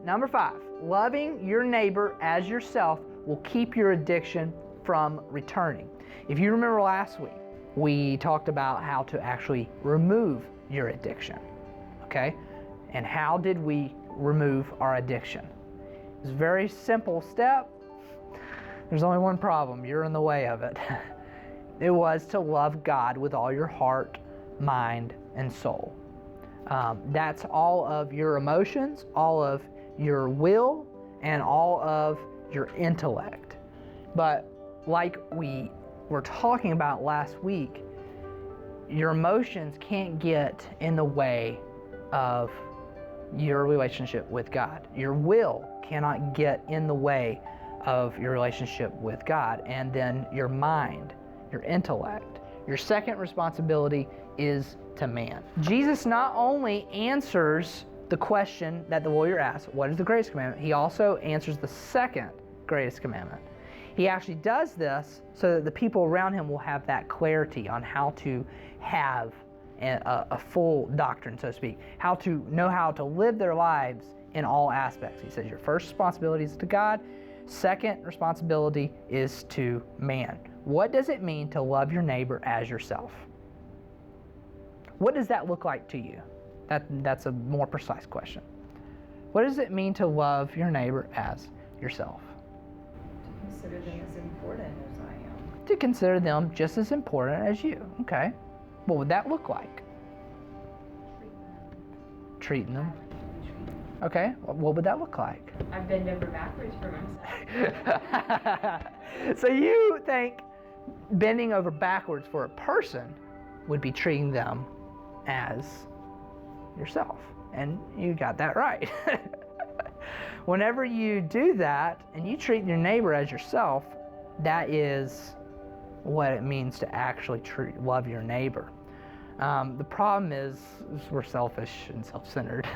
number 5, loving your neighbor as yourself will keep your addiction from returning. If you remember last week, we talked about how to actually remove your addiction, okay? And how did we remove our addiction? It's a very simple step. There's only one problem. You're in the way of it. It was to love God with all your heart, mind, and soul. That's all of your emotions, all of your will, and all of your intellect. But like we were talking about last week, your emotions can't get in the way of your relationship with God. Your will cannot get in the way of your relationship with God. And then your mind, your intellect. Your second responsibility is to man. Jesus not only answers the question that the lawyer asked, what is the greatest commandment? He also answers the second greatest commandment. He actually does this so that the people around him will have that clarity on how to have a full doctrine, so to speak, how to know how to live their lives in all aspects. He says your first responsibility is to God, second responsibility is to man. What does it mean to love your neighbor as yourself? What does that look like to you? That's a more precise question. What does it mean to love your neighbor as yourself? Consider them as important as I am. To consider them just as important as you. Okay. What would that look like? Treating them. Okay. What would that look like? I bend over backwards for myself. So you think bending over backwards for a person would be treating them as yourself. And you got that right. Whenever you do that and you treat your neighbor as yourself, that is what it means to actually love your neighbor. The problem is we're selfish and self-centered.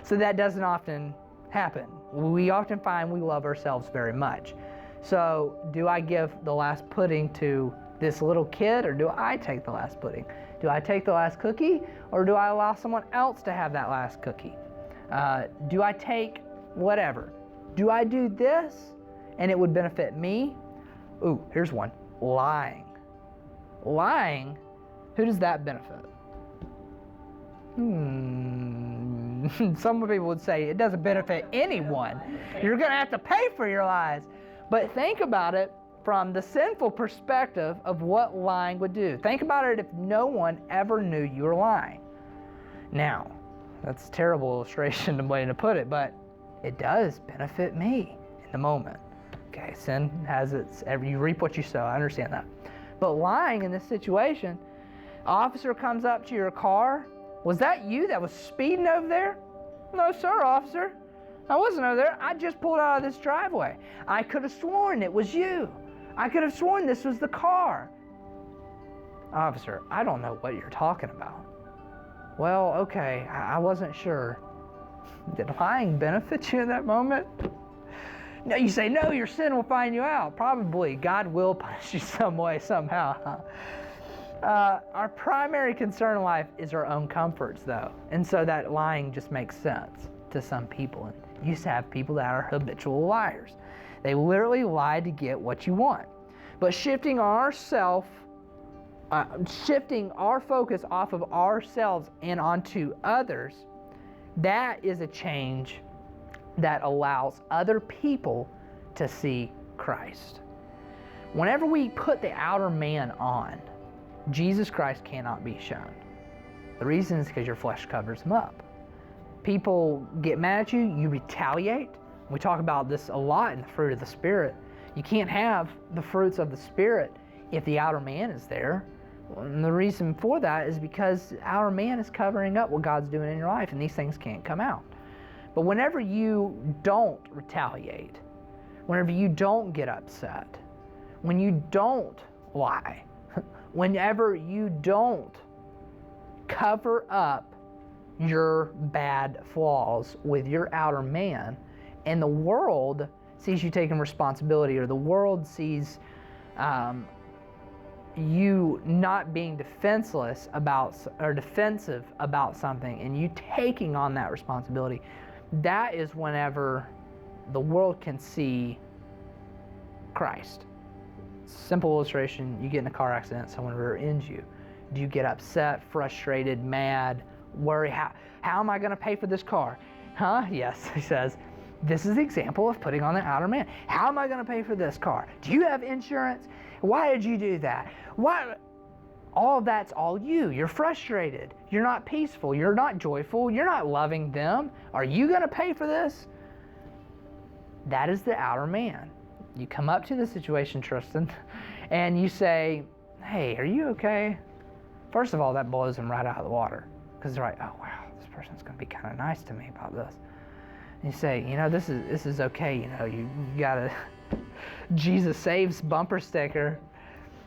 So that doesn't often happen. We often find we love ourselves very much. So do I give the last pudding to this little kid, or do I take the last pudding? Do I take the last cookie, or do I allow someone else to have that last cookie? Do I take whatever? Do I do this and it would benefit me? Ooh, here's one. Lying. Lying, who does that benefit? Some people would say it doesn't benefit anyone. You're going to have to pay for your lies. But think about it from the sinful perspective of what lying would do. Think about it if no one ever knew you were lying. Now, that's a terrible illustration, the way to put it, but it does benefit me in the moment. Okay, sin has its, you reap what you sow, I understand that. But lying in this situation, officer comes up to your car, was that you that was speeding over there? No sir, officer. I wasn't over there. I just pulled out of this driveway. I could have sworn it was you. I could have sworn this was the car. Officer, I don't know what you're talking about. Well, okay, I wasn't sure. Did lying benefit you in that moment? No, you say, no, your sin will find you out. Probably. God will punish you some way, somehow. Our primary concern in life is our own comforts, though. And so that lying just makes sense to some people. And you used to have people that are habitual liars. They literally lie to get what you want. But shifting our focus off of ourselves and onto others, that is a change that allows other people to see Christ. Whenever we put the outer man on, Jesus Christ cannot be shown. The reason is because your flesh covers him up. People get mad at you, you retaliate. We talk about this a lot in the fruit of the Spirit. You can't have the fruits of the Spirit if the outer man is there. And the reason for that is because the outer man is covering up what God's doing in your life, and these things can't come out. But whenever you don't retaliate, whenever you don't get upset, when you don't lie, whenever you don't cover up your bad flaws with your outer man, and the world sees you taking responsibility, or the world sees you not being defensive about something, and you taking on that responsibility, that is whenever the world can see Christ. Simple illustration, you get in a car accident, someone rear-ends you. Do you get upset, frustrated, mad, worry? How am I going to pay for this car? Huh? Yes, he says, this is the example of putting on the outer man. How am I going to pay for this car? Do you have insurance? Why did you do that? Why? All of that's all you. You're frustrated. You're not peaceful. You're not joyful. You're not loving them. Are you going to pay for this? That is the outer man. You come up to the situation, Tristan, and you say, hey, are you okay? First of all, that blows them right out of the water, because they're like, oh, wow, this person's going to be kind of nice to me about this. And you say, this is okay. You got a Jesus saves bumper sticker.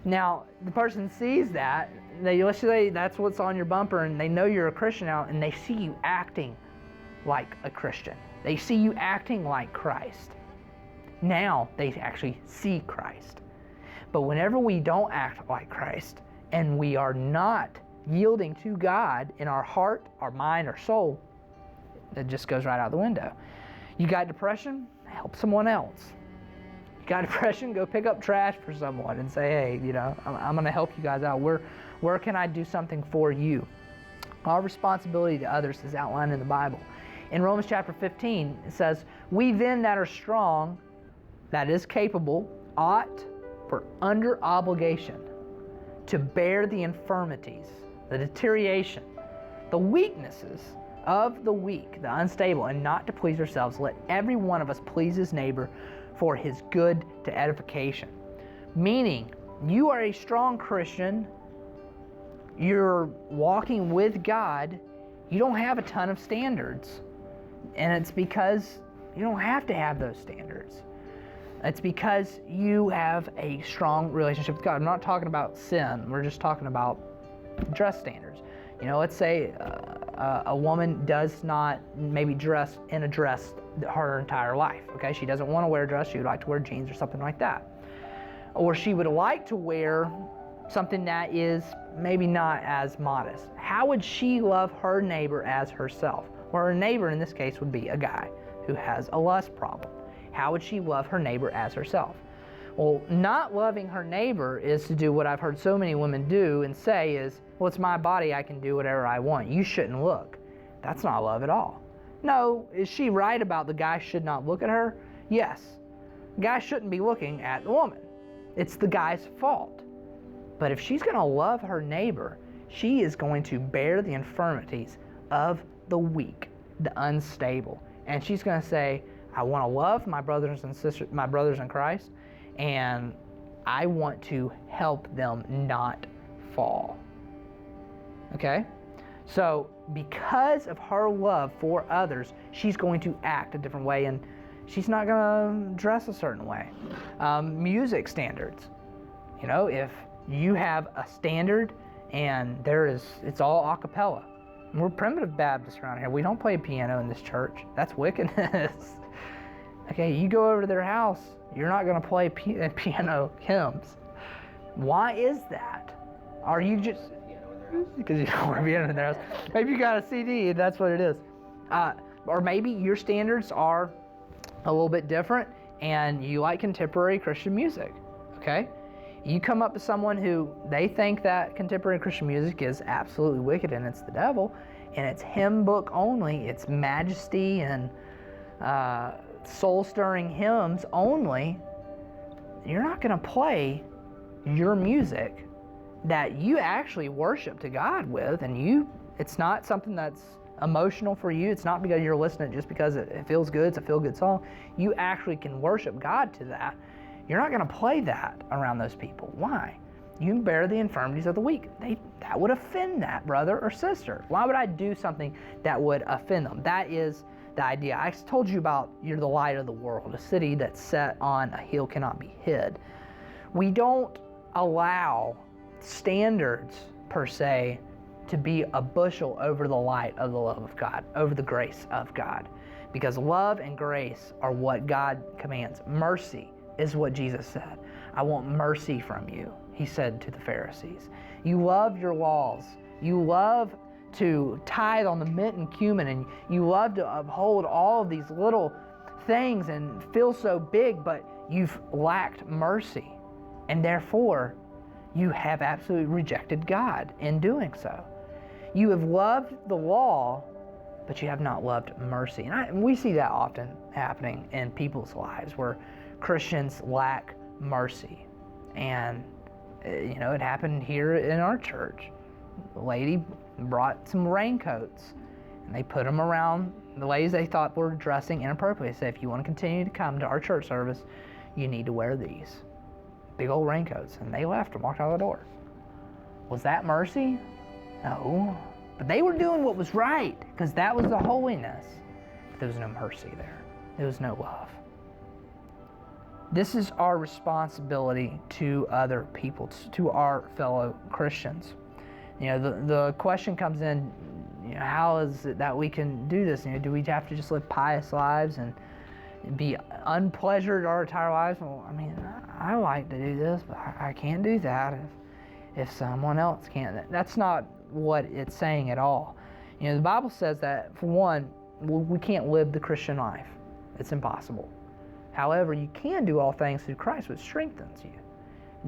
Now, the person sees that. Let's say that's what's on your bumper, and they know you're a Christian now, and they see you acting like a Christian. They see you acting like Christ. Now they actually see Christ. But whenever we don't act like Christ, and we are not yielding to God in our heart, our mind, our soul, it just goes right out the window. You got depression? Help someone else. You got depression? Go pick up trash for someone and say, hey, I'm going to help you guys out. Where can I do something for you? Our responsibility to others is outlined in the Bible. In Romans chapter 15, it says, we then that are strong, that is capable, ought, for under obligation, to bear the infirmities, the deterioration, the weaknesses of the weak, the unstable, and not to please ourselves. Let every one of us please his neighbor for his good to edification. Meaning, you are a strong Christian, you're walking with God, you don't have a ton of standards. And it's because you don't have to have those standards. It's because you have a strong relationship with God. I'm not talking about sin. We're just talking about dress standards. Let's say a woman does not maybe dress in a dress her entire life. Okay, she doesn't want to wear a dress. She would like to wear jeans or something like that. Or she would like to wear something that is maybe not as modest. How would she love her neighbor as herself? Well, her neighbor in this case would be a guy who has a lust problem. How would she love her neighbor as herself? Well, not loving her neighbor is to do what I've heard so many women do and say is, well, it's my body, I can do whatever I want. You shouldn't look. That's not love at all. No, is she right about the guy should not look at her? Yes. The guy shouldn't be looking at the woman. It's the guy's fault. But if she's going to love her neighbor, she is going to bear the infirmities of the weak, the unstable. And she's going to say, I want to love my brothers and sisters, my brothers in Christ, and I want to help them not fall. Okay? So because of her love for others, she's going to act a different way, and she's not going to dress a certain way. Music standards. If you have a standard and it's all a cappella. We're primitive Baptists around here. We don't play piano in this church. That's wickedness. Okay, you go over to their house, you're not going to play piano hymns. Why is that? Are you just... Because you don't wear piano in their house. Maybe you got a CD, that's what it is. Or maybe your standards are a little bit different and you like contemporary Christian music. Okay? You come up to someone who they think that contemporary Christian music is absolutely wicked and it's the devil, and it's hymn book only, it's majesty and soul-stirring hymns only. You're not going to play your music that you actually worship to God with, and it's not something that's emotional for you. It's not because you're listening just because it feels good, it's a feel-good song. You actually can worship God to that. You're not going to play that around those people. Why? You bear the infirmities of the weak. That would offend that brother or sister. Why would I do something that would offend them? That is the idea. I told you about you're the light of the world. A city that's set on a hill cannot be hid. We don't allow standards, per se, to be a bushel over the light of the love of God, over the grace of God. Because love and grace are what God commands. Mercy is what Jesus said. I want mercy from you, he said to the Pharisees. You love your laws. You love to tithe on the mint and cumin, and you love to uphold all of these little things and feel so big, but you've lacked mercy. And therefore, you have absolutely rejected God in doing so. You have loved the law, but you have not loved mercy. And we see that often happening in people's lives where Christians lack mercy. And, you know, it happened here in our church. The lady brought some raincoats, and they put them around the ladies they thought were dressing inappropriately. They said, if you want to continue to come to our church service, you need to wear these big old raincoats. And they left and walked out the door. Was that mercy? No. But they were doing what was right, because that was the holiness. But there was no mercy there. There was no love. This is our responsibility to other people, to our fellow Christians. You know, the question comes in, you know, how is it that we can do this? You know, do we have to just live pious lives and be unpleasured our entire lives? Well, I mean, I like to do this, but I can't do that if someone else can't. That's not what it's saying at all. You know, the Bible says that, for one, we can't live the Christian life. It's impossible. However, you can do all things through Christ, which strengthens you.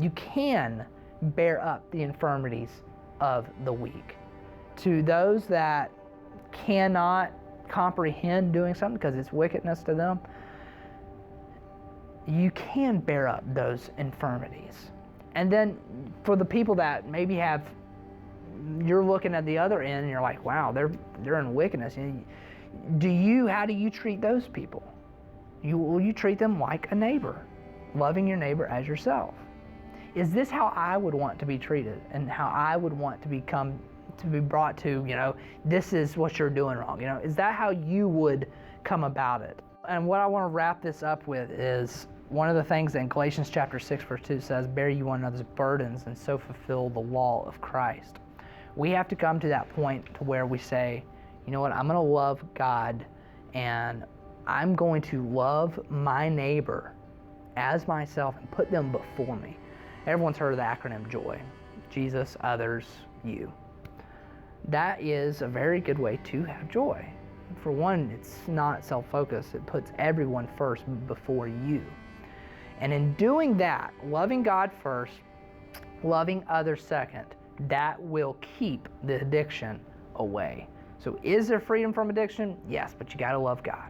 You can bear up the infirmities of the weak. To those that cannot comprehend doing something because it's wickedness to them, you can bear up those infirmities. And then for the people that maybe you're looking at the other end and you're like, wow, they're in wickedness. How do you treat those people? Will you treat them like a neighbor, loving your neighbor as yourself? Is this how I would want to be treated, and how I would want to be brought to, you know, this is what you're doing wrong? You know, is that how you would come about it? And what I want to wrap this up with is one of the things that in Galatians chapter 6, verse 2 says, bear you one another's burdens and so fulfill the law of Christ. We have to come to that point to where we say, you know what, I'm going to love God, and I'm going to love my neighbor as myself and put them before me. Everyone's heard of the acronym JOY. Jesus, others, you. That is a very good way to have joy. For one, it's not self-focused. It puts everyone first before you. And in doing that, loving God first, loving others second, that will keep the addiction away. So is there freedom from addiction? Yes, but you got to love God.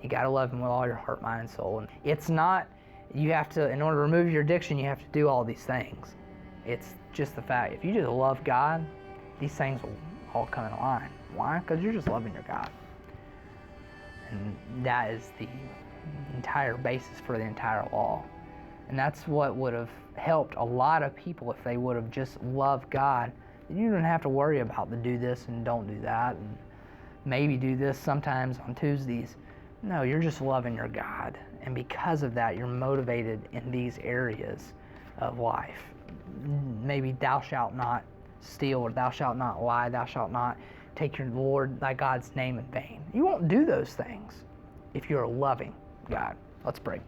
You got to love Him with all your heart, mind, and soul. And it's not, you have to, in order to remove your addiction, you have to do all these things. It's just the fact, if you just love God, these things will all come in line. Why? Because you're just loving your God. And that is the entire basis for the entire law. And that's what would have helped a lot of people if they would have just loved God. You don't have to worry about the do this and don't do that, and maybe do this sometimes on Tuesdays. No, you're just loving your God. And because of that, you're motivated in these areas of life. Maybe thou shalt not steal, or thou shalt not lie, thou shalt not take your Lord thy God's name in vain. You won't do those things if you're loving God. Let's pray.